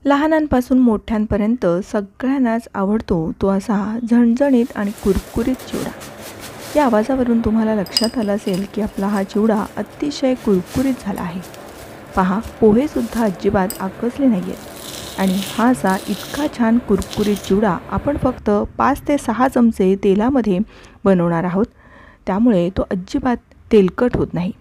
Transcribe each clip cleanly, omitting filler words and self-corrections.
लहानांपासून मोठ्यांपर्यंत सगळ्यांनाच आवडतो तो असा झणझणीत आणि कुरकुरीत चिवडा। या आवाजावरून तुम्हाला लक्षात आलं असेल की आपला हा चिवडा अतिशय कुरकुरीत झाला आहे। पहा, पोहेसुद्धा अजिबात आकसले नाही आहेत आणि हा असा इतका छान कुरकुरीत चिवडा आपण फक्त 5 ते 6 चमचे तेलामध्ये बनवणार आहोत, त्यामुळे तो अजिबात तेलकट होत नाही।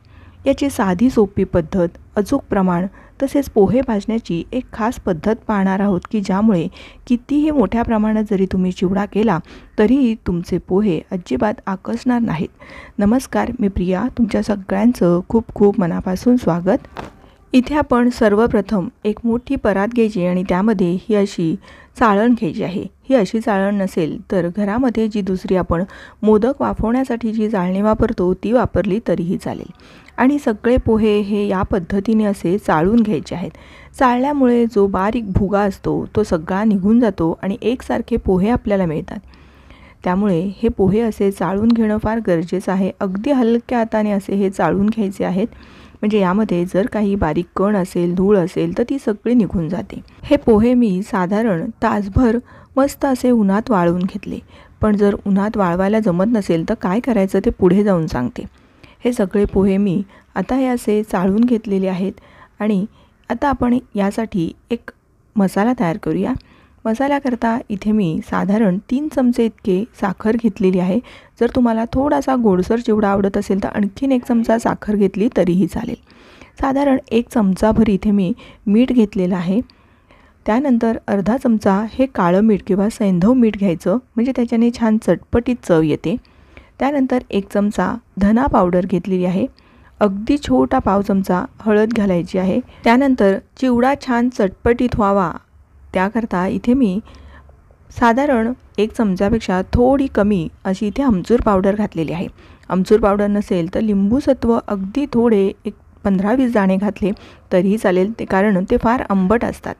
याची साधी सोपी पद्धत, अचूक प्रमाण तसेच पोहे भाजण्याची एक खास पद्धत पाहणार आहोत की ज्यामुळे कितीही मोठ्या प्रमाणात जरी तुम्ही चिवडा केला तरीही तुमचे पोहे अजिबात आकसणार नाहीत। नमस्कार, मी प्रिया, तुमच्या सगळ्यांचं खूप खूप मनापासून स्वागत। इथे आपण सर्वप्रथम एक मोठी परात घ्यायची आणि त्यामध्ये ही अशी चाळण घ्यायची आहे। ही अशी चाळण नसेल तर घरामध्ये जी दुसरी आपण मोदक वाफवण्यासाठी जी चाळणी वापरतो ती वापरली तरीही चालेल। आणि सगळे पोहे हे या पद्धतीने असे चाळून घ्यायचे आहेत। चाळल्यामुळे जो बारीक भुगा असतो तो सगळा निघून जातो आणि एकसारखे पोहे आपल्याला मिळतात। त्यामुळे हे पोहे असे चाळून घेणं फार गरजेचं आहे। अगदी हलक्या हाताने असे हे चाळून घ्यायचे आहेत, म्हणजे यामध्ये जर काही बारीक कण असेल, धूळ असेल तर ती सगळी निघून जाते। हे पोहे मी साधारण तासभर मस्त असे उन्हात वाळवून घेतले, पण जर उन्हात वाळवायला जमत नसेल तर काय करायचं ते पुढे जाऊन सांगते। हे सगळे पोहे मी आता हे असे चाळून घेतलेले आहेत आणि आता आपण यासाठी एक मसाला तयार करूया। मसाल्याकरता इथे मी साधारण 3 चमचे इतके साखर घेतलेली आहे। जर तुम्हाला थोडासा गोडसर चिवडा आवडत असेल तर आणखीन 1 चमचा साखर घेतली तरीही चालेल। साधारण 1 चमचाभर इथे मी मीठ घेतलेलं आहे। त्यानंतर अर्धा चमचा हे काळं मीठ किंवा सैंधव मीठ घ्यायचं, म्हणजे त्याच्याने छान चटपटीत चव येते। त्यानंतर 1 चमचा धना पावडर घेतलेली आहे। अगदी छोटा पाव चमचा हळद घालायची आहे। त्यानंतर चिवडा छान चटपटीत व्हावा त्याकरता इथे मी साधारण 1 चमचापेक्षा थोडी कमी अशी इथे आमचूर पावडर घातलेली आहे। आमचूर पावडर नसेल तर लिंबू सत्व अगदी थोडे 15-20 दाणे घातले तरीही चालेल, ते कारण ते फार आंबट असतात।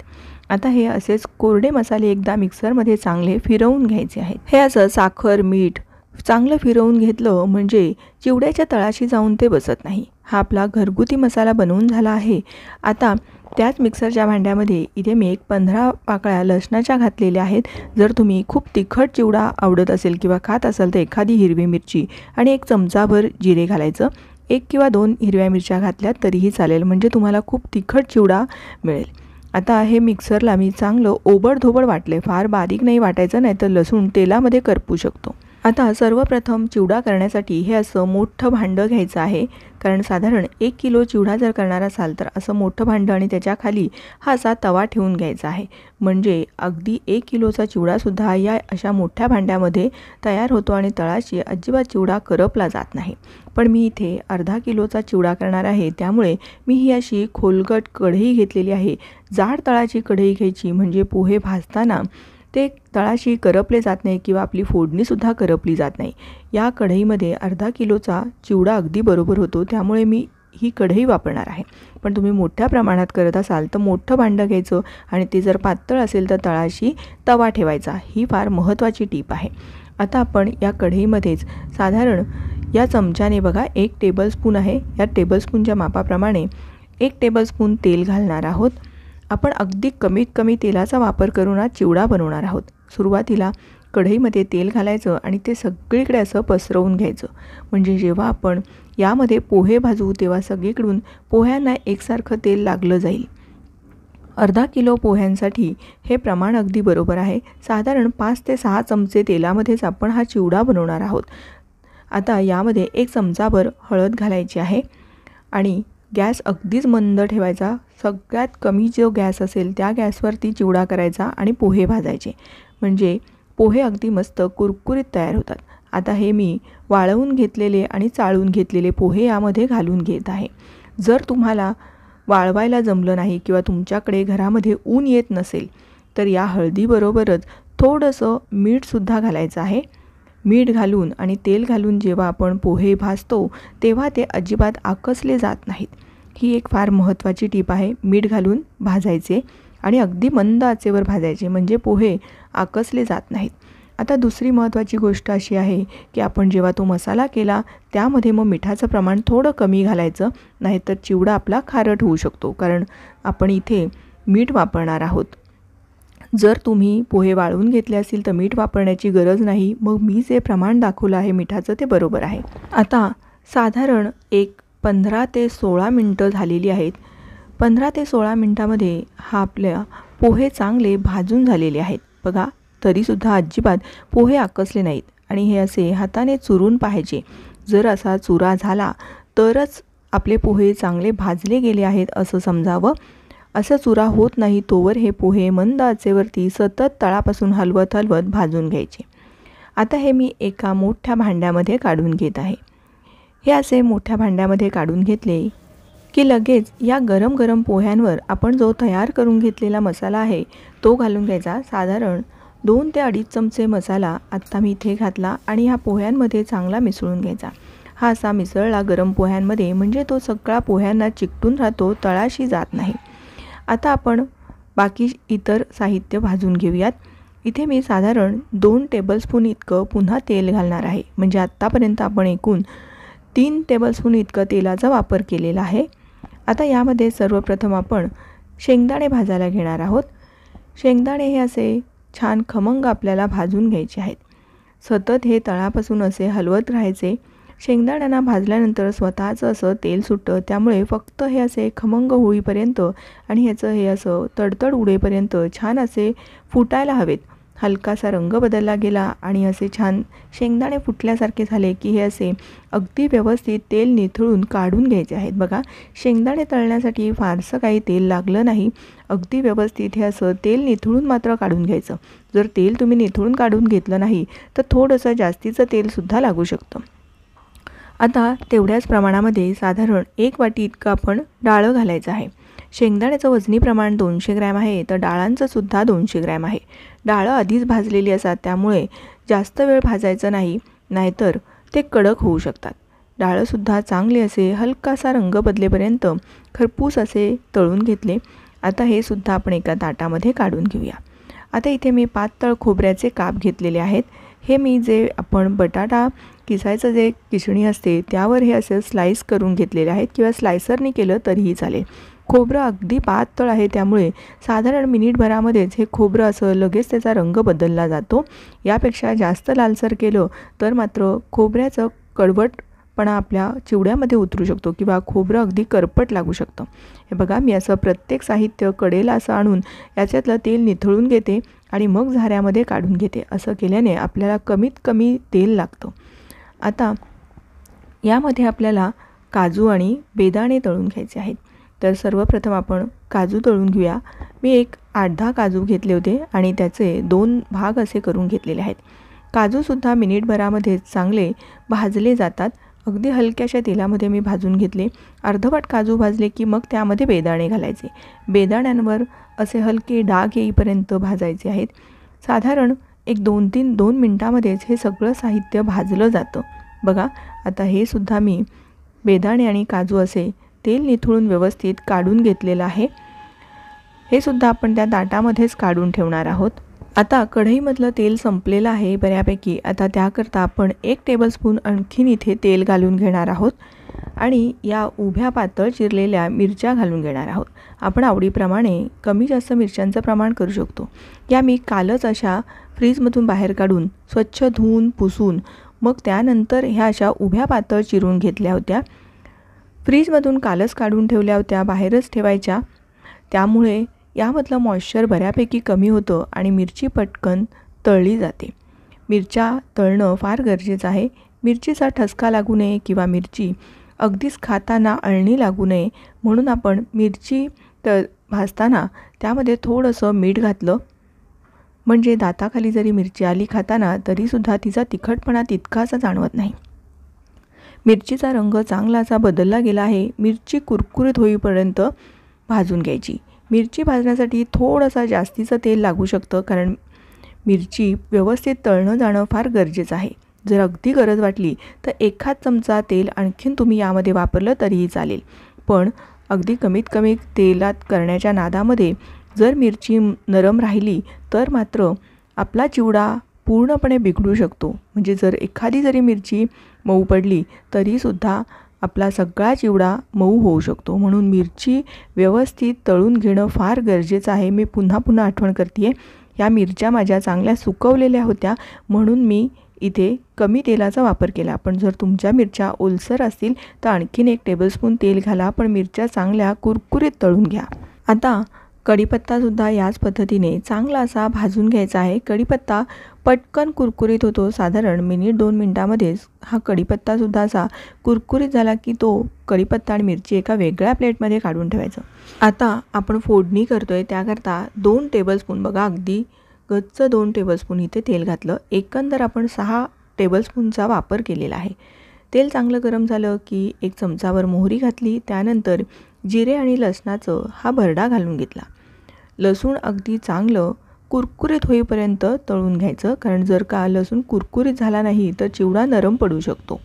आता हे असेच कोरडे मसाले एकदा मिक्सरमध्ये चांगले फिरवून घ्यायचे आहेत। हे असं साखर मीठ चांगलं फिरवून घेतलं म्हणजे चिवड्याच्या तळाशी जाऊन ते बसत नाही। हा आपला घरगुती मसाला बनवून झाला आहे। आता त्याच मिक्सरच्या भांड्यामध्ये इथे मी 15 पाकळ्या लसणाच्या घातलेल्या आहेत। जर तुम्ही खूप तिखट चिवडा आवडत असेल किंवा खात असाल तर एखादी हिरवी मिरची आणि 1 चमचाभर जिरे घालायचं। 1 किंवा 2 हिरव्या मिरच्या घातल्या तरीही चालेल, म्हणजे तुम्हाला खूप तिखट चिवडा मिळेल। आता हे मिक्सरला मी चांगलं ओबडधोबड वाटले, फार बारीक नाही वाटायचं, नाही तर लसूण तेलामध्ये करपू शकतो। आता सर्वप्रथम चिवडा करण्यासाठी हे असं मोठं भांडं घ्यायचं आहे, कारण साधारण 1 किलो चिवडा जर करणार असाल तर असं मोठं भांडं आणि त्याच्या खाली हा असा तवा ठेवून घ्यायचा आहे, म्हणजे अगदी 1 किलोचा चिवडासुद्धा या अशा मोठ्या भांड्यामध्ये तयार होतो आणि तळाशी अजिबात चिवडा करपला जात नाही। पण मी इथे अर्धा किलोचा चिवडा करणार आहे, त्यामुळे मी ही अशी खोलगट कढई घेतलेली आहे। जाड तळाची कढई घ्यायची, म्हणजे पोहे भाजताना ते तळाशी करपले जात नाही किंवा आपली फोडणीसुद्धा करपली जात नाही। या कढईमध्ये अर्धा किलोचा चिवडा अगदी बरोबर होतो, त्यामुळे मी ही कढई वापरणार आहे। पण तुम्ही मोठ्या प्रमाणात करत असाल तर मोठं भांडं घ्यायचं आणि ते जर पातळ असेल तर तळाशी तवा ठेवायचा। ही फार महत्त्वाची टीप आहे। आता आपण या कढईमध्येच साधारण या चमच्याने बघा 1 टेबलस्पून आहे, या टेबलस्पूनच्या मापाप्रमाणे 1 टेबलस्पून तेल घालणार आहोत। आपण अगदी कमीत कमी तेलाचा वापर करून आज चिवडा बनवणार आहोत। सुरुवातीला कढईमध्ये तेल घालायचं आणि ते सगळीकडे असं पसरवून घ्यायचं, म्हणजे जेव्हा आपण यामध्ये पोहे भाजू तेव्हा सगळीकडून पोह्यांना एकसारखं तेल लागलं जाईल। अर्धा किलो पोह्यांसाठी हे प्रमाण अगदी बरोबर आहे। साधारण 5 ते 6 चमचे तेलामध्येच आपण हा चिवडा बनवणार आहोत। आता यामध्ये 1 चमचाभर हळद घालायची आहे आणि गॅस अगदीच मंद ठेवायचा। सगळ्यात कमी जो गॅस असेल त्या गॅसवरती चिवडा करायचा आणि पोहे भाजायचे, म्हणजे पोहे अगदी मस्त कुरकुरीत तयार होतात। आता हे मी वाळवून घेतलेले आणि चाळून घेतलेले पोहे यामध्ये घालून घेत आहे। जर तुम्हाला वाळवायला जमलं नाही किंवा तुमच्याकडे घरामध्ये ऊन येत नसेल तर या हळदीबरोबरच थोडंसं मीठसुद्धा घालायचं आहे। मीठ घालून आणि तेल घालून जेव्हा आपण पोहे भाजतो तेव्हा ते अजिबात आकसले जात नाहीत। ही एक फार महत्त्वाची टीप आहे। मीठ घालून भाजायचे आणि अगदी मंद आचेवर भाजायचे, म्हणजे पोहे आकसले जात नाहीत। आता दुसरी महत्त्वाची गोष्ट अशी आहे की आपण जेव्हा तो मसाला केला त्यामध्ये मग मिठाचं प्रमाण थोडं कमी घालायचं, नाहीतर चिवडा आपला खारट होऊ शकतो, कारण आपण इथे मीठ वापरणार आहोत। जर तुम्ही पोहे वाळवून घेतले असतील तर मीठ वापरण्याची गरज नाही. मग मी जे प्रमाण दाखवलं आहे मिठाचं ते बरोबर आहे. आता साधारण एक 15 ते 16 मिनटं झालेली आहेत. 15 ते 16 मिनटामध्ये आपल्या पोहे चांगले भाजून झालेले आहेत. बघा, तरीसुद्धा अजिबात पोहे आकसले नाहीत आणि हे असे हाताने चुरून पाहिजे. जर असा चुरा झाला तरच आपले पोहे चांगले भाजले गेले आहेत असं समजावं. असं चुरा होत नाही तोवर हे पोहे मंद आचेवरती सतत तळापासून हलवत हलवत भाजून घ्यायचे. आता हे मी एका मोठ्या भांड्यामध्ये काढून घेत आहे. हे असे मोठ्या भांड्यामध्ये काढून घेतले की लगेच या गरम गरम पोह्यांवर आपण जो तयार करून घेतलेला मसाला आहे तो घालून घ्यायचा. साधारण 2 ते 2.5 चमचे मसाला आत्ता मी इथे घातला आणि ह्या पोह्यांमध्ये चांगला मिसळून घ्यायचा. हा असा मिसळला गरम पोह्यांमध्ये म्हणजे तो सगळा पोह्यांना चिकटून राहतो, तळाशी जात नाही. आता आपण बाकी इतर साहित्य भाजून घेऊयात. इथे मी साधारण 2 टेबलस्पून इतकं पुन्हा तेल घालणार आहे. म्हणजे आत्तापर्यंत आपण एकूण 3 टेबलस्पून इतकं तेलाचा वापर केलेला आहे. आता यामध्ये सर्वप्रथम आपण शेंगदाणे भाजायला घेणार आहोत. शेंगदाणे हे असे छान खमंग आपल्याला भाजून घ्यायचे आहेत. सतत हे तळापासून असे हलवत राहायचे. शेंगदाण्यांना भाजल्यानंतर स्वतःचं असं तेल सुटतं, त्यामुळे फक्त हे असे खमंग होईपर्यंत आणि ह्याचं हे असं तडतड उडेपर्यंत छान असे फुटायला हवेत. हलकासा रंग बदलला गेला आणि असे छान शेंगदाणे फुटल्यासारखे झाले की हे असे अगदी व्यवस्थित तेल निथळून काढून घ्यायचे आहेत. बघा, शेंगदाणे तळण्यासाठी फारसं काही तेल लागलं नाही. अगदी व्यवस्थित हे असं तेल निथळून मात्र काढून घ्यायचं. जर तेल तुम्ही निथळून काढून घेतलं नाही तर थोडंसं जास्तीचं तेलसुद्धा लागू शकतं. आता तेवढ्याच प्रमाणामध्ये साधारण 1 वाटी इतकं आपण डाळं घालायचं आहे. शेंगदाण्याचं वजनी प्रमाण 200 ग्रॅम आहे तर डाळांचं सुद्धा 200 ग्रॅम आहे. डाळं आधीच भाजलेली असतात त्यामुळे जास्त वेळ भाजायचं नाही, नाहीतर ते कडक होऊ शकतात. डाळंसुद्धा चांगले असे हलकासा रंग बदलेपर्यंत खरपूस असे तळून घेतले. आता हे सुद्धा आपण एका ताटामध्ये काढून घेऊया. आता इथे मी पातळ खोबऱ्याचे काप घेतलेले आहेत. हे मी जे आपण बटाटा किसायचं जे किसणी असते त्यावर हे असे स्लाईस करून घेतलेले आहेत किंवा स्लायसरने केलं तरीही चालेल. खोबरं अगदी पातळ आहे त्यामुळे साधारण मिनिटभरामध्येच हे खोबरं असं लगेच त्याचा रंग बदलला जातो. यापेक्षा जास्त लालसर केलं तर मात्र खोबऱ्याचं कडवटपणा आपल्या चिवड्यामध्ये उतरू शकतो किंवा खोबरं अगदी करपट लागू शकतं. हे बघा, मी असं प्रत्येक साहित्य कडेला असं आणून याच्यातलं तेल निथळून घेते आणि मग झाऱ्यामध्ये काढून घेते. असं केल्याने आपल्याला कमीत कमी तेल लागतं. आता यामध्ये आपल्याला काजू आणि बेदाणे तळून घ्यायचे आहेत. तर सर्वप्रथम आपण काजू तळून घेऊया. मी एक 8-10 काजू घेतले होते आणि त्याचे 2 भाग असे करून घेतलेले आहेत. काजूसुद्धा मिनिटभरामध्ये चांगले भाजले जातात. अगदी हलक्याशा तेलामध्ये मी भाजून घेतले. अर्धवट काजू भाजले की मग त्यामध्ये बेदाणे घालायचे. बेदाण्यांवर असे हलके डाग येईपर्यंत भाजायचे आहेत. साधारण एक 2 मिनटामध्येच हे सगळं साहित्य भाजलं जातं. बघा, आता हे सुद्धा मी बेदाणे आणि काजू असे तेल निथळून व्यवस्थित काढून घेतलेलं आहे. हे सुद्धा आपण त्या ताटामध्येच काढून ठेवणार आहोत. आता कढईमधलं तेल संपलेलं आहे बऱ्यापैकी. आता त्याकरता आपण 1 टेबलस्पून आणखीन इथे तेल घालून घेणार आहोत आणि या उभ्या पातळ चिरलेल्या मिरच्या घालून घेणार आहोत. आपण आवडीप्रमाणे कमी जास्त मिरच्यांचं प्रमाण करू शकतो. या मी कालच अशा फ्रीजमधून बाहेर काढून स्वच्छ धुवून पुसून मग त्यानंतर ह्या अशा उभ्या पातळ चिरून घेतल्या होत्या. फ्रीजमधून कालच काढून ठेवल्या होत्या, बाहेरच ठेवायच्या. त्यामुळे यामधलं मॉइश्चर बऱ्यापैकी कमी होतं आणि मिरची पटकन तळली जाते. मिरच्या तळणं फार गरजेचं आहे. मिरचीचा ठसका लागू नये किंवा मिरची अगदीच खाताना अळणी लागू नये म्हणून आपण मिरची भाजताना त्यामध्ये थोडंसं मीठ घातलं म्हणजे दाताखाली जरी मिरची आली खाताना तरीसुद्धा तिचा तिखटपणा तितकासा जाणवत नाही. मिरचीचा रंग चांगला असा बदलला गेला आहे. मिरची कुरकुरीत होईपर्यंत भाजून घ्यायची. मिरची भाजण्यासाठी थोडंसं जास्तीचं तेल लागू शकतं कारण मिरची व्यवस्थित तळणं जाणं फार गरजेचं आहे. जर अगदी गरज वाटली तर 1 चमचा तेल आणखीन तुम्ही यामध्ये वापरलं तरीही चालेल. पण अगदी कमीत कमी तेलात करण्याच्या नादामध्ये जर मिरची नरम राहिली तर मात्र आपला चिवडा पूर्णपणे बिघडू शकतो. म्हणजे जर एखादी जरी मिरची मऊ पडली तरीसुद्धा आपला सगळा चिवडा मऊ होऊ शकतो. म्हणून मिरची व्यवस्थित तळून घेणं फार गरजेचं आहे. मी पुन्हा आठवण करते आहे. ह्या मिरच्या माझ्या चांगल्या सुकवलेल्या होत्या म्हणून मी इथे कमी तेलाचा वापर केला. पण जर तुमच्या मिरच्या ओलसर असतील तर आणखीन 1 टेबलस्पून तेल घाला, पण मिरच्या चांगल्या कुरकुरीत तळून घ्या. आता कढीपत्तासुद्धा याच पद्धतीने चांगला असा भाजून घ्यायचा आहे. कढीपत्ता पटकन कुरकुरीत होतो. साधारण 1-2 मिनटामध्येच हा कढीपत्तासुद्धा असा कुरकुरीत झाला की तो कढीपत्ता आणि मिरची एका वेगळ्या प्लेटमध्ये काढून ठेवायचं. आता आपण फोडणी करतोय त्याकरता 2 टेबलस्पून, बघा अगदी गच्च 2 टेबलस्पून इथे तेल घातलं. एकंदर आपण 6 टेबलस्पूनचा वापर केलेला आहे. तेल चांगलं गरम झालं की 1 चमचाभर मोहरी घातली. त्यानंतर जिरे आणि लसणाचं हा भरडा घालून घेतला. लसूण अगदी चांगलं कुरकुरीत होईपर्यंत तळून घ्यायचं, कारण जर का लसूण कुरकुरीत झाला नाही तर चिवडा नरम पडू शकतो.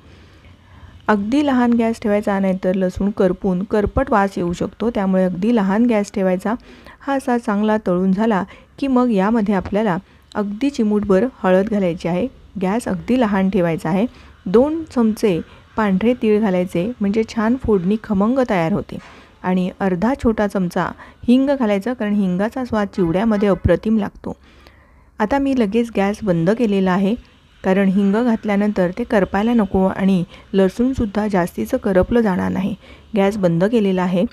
अगदी लहान गॅस ठेवायचा, नाहीतर लसूण करपून करपट वास येऊ शकतो. त्यामुळे अगदी लहान गॅस ठेवायचा. हा असा चांगला तळून झाला की मग यामध्ये आपल्याला अगदी चिमूटभर हळद घालायची आहे. गॅस अगदी लहान ठेवायचा आहे. 2 चमचे पांढरे तीळ घालायचे, म्हणजे छान फोडणी खमंग तयार होते. आणि अर्धा छोटा चमचा हिंग घालायचं, कारण हिंगाचा स्वाद चिवड्यामध्ये अप्रतिम लागतो. आता मी लगेच गॅस बंद केलेला आहे, कारण हिंग घातल्यानंतर ते करपायला नको आणि लसूणसुद्धा जास्तीचं करपलं जाणार नाही. गॅस बंद केलेला आहे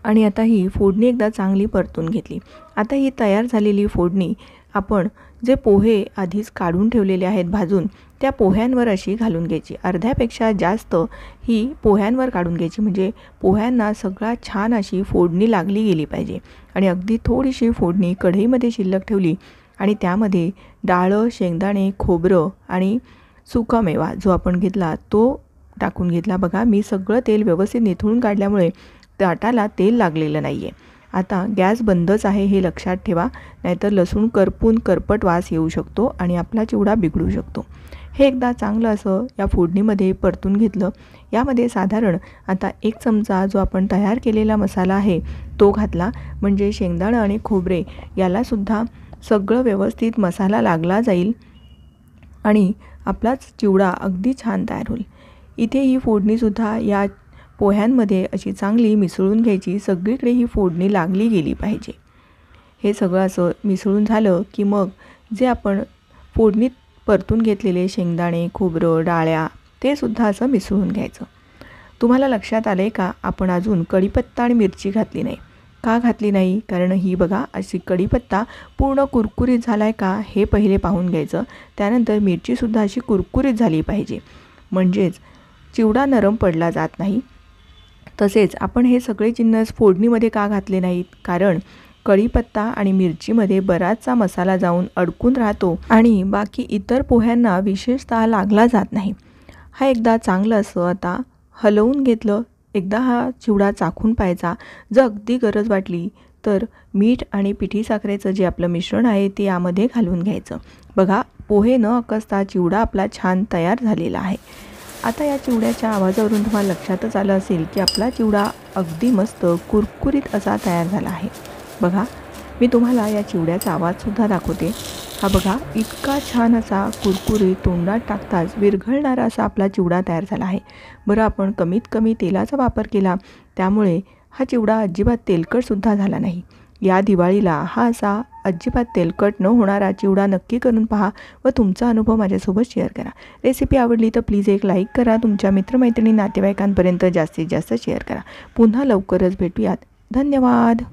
आणि आता ही फोडणी एकदा चांगली परतून घेतली. आता ही तयार झालेली फोडणी आपण जे पोहे आधीच काढून ठेवलेले आहेत भाजून, त्या पोह्यांवर अशी घालून घ्यायची. अर्ध्यापेक्षा जास्त ही पोह्यांवर काढून घ्यायची, म्हणजे पोह्यांना सगळा छान अशी फोडणी लागली गेली पाहिजे. आणि अगदी थोडीशी फोडणी कढईमध्ये शिल्लक ठेवली आणि त्यामध्ये डाळं, शेंगदाणे, खोबरं आणि सुकामेवा जो आपण घेतला तो टाकून घेतला. बघा मी सगळं तेल व्यवस्थित निथळून काढल्यामुळे ताटाला तेल लागलेलं नाही आहे. आता गॅस बंदच आहे हे लक्षात ठेवा, नाहीतर लसूण करपून करपट वास येऊ शकतो आणि आपला चिवडा बिघडू शकतो. हे एकदा चांगलं असं या फोडणीमध्ये परतून घेतलं. यामध्ये साधारण आता 1 चमचा जो आपण तयार केलेला मसाला आहे तो घातला, म्हणजे शेंगदाणं आणि खोबरे यालासुद्धा सगळं व्यवस्थित मसाला लागला जाईल आणि आपलाच चिवडा अगदी छान तयार होईल. इथे ही फोडणीसुद्धा या पोह्यांमध्ये अशी चांगली मिसळून घ्यायची. सगळीकडे ही फोडणी लागली गेली पाहिजे. हे सगळं असं मिसळून झालं की मग जे आपण फोडणीत परतून घेतलेले शेंगदाणे, खोबरं, डाळ्या ते सुद्धा असं मिसळून घ्यायचं. तुम्हाला लक्षात आलं आहे का, आपण अजून कढीपत्ता आणि मिरची घातली नाही. का घातली नाही? कारण ही बघा अशी कढीपत्ता पूर्ण कुरकुरीत झाला आहे का हे पहिले पाहून घ्यायचं. त्यानंतर मिरचीसुद्धा अशी कुरकुरीत झाली पाहिजे, म्हणजेच चिवडा नरम पडला जात नाही. तसेच आपण हे सगळे जिन्नस फोडणीमध्ये का घातले नाहीत? कारण कढीपत्ता आणि मिरचीमध्ये बराचसा मसाला जाऊन अडकून राहतो आणि बाकी इतर पोह्यांना विशेषतः लागला जात नाही. हा एकदा चांगलं असं आता हलवून घेतलं. एकदा हा चिवडा चाखून पाहायचा. जर अगदी गरज वाटली तर मीठ आणि पिठी साखरेचं जे आपलं मिश्रण आहे ते यामध्ये घालून घ्यायचं. बघा पोहे न अकसता चिवडा आपला छान तयार झालेला आहे. आता या चिवड्याच्या आवाजावरून तुम्हाला लक्षातच आलं असेल की आपला चिवडा अगदी मस्त कुरकुरीत असा तयार झाला आहे. बघा मी तुम्हाला या चिवड्याचा आवाजसुद्धा दाखवते. हा बघा इतका छान असा कुरकुरीत तोंडात टाकताच विरघळणारा असा आपला चिवडा तयार झाला आहे. बरं आपण कमीत कमी तेलाचा वापर केला, त्यामुळे हा चिवडा अजिबात तेलकटसुद्धा झाला नाही. या दिवाळीला हा असा अजिबात तेलकट न होणारा चिवडा नक्की करून पहा व तुमचा अनुभव माझ्यासोबत शेअर करा. रेसिपी आवडली तर प्लीज एक लाईक करा. तुमच्या मित्रमैत्रिणी नातेवाईकांपर्यंत जास्तीत जास्त शेअर करा. पुन्हा लवकरच भेटूयात. धन्यवाद.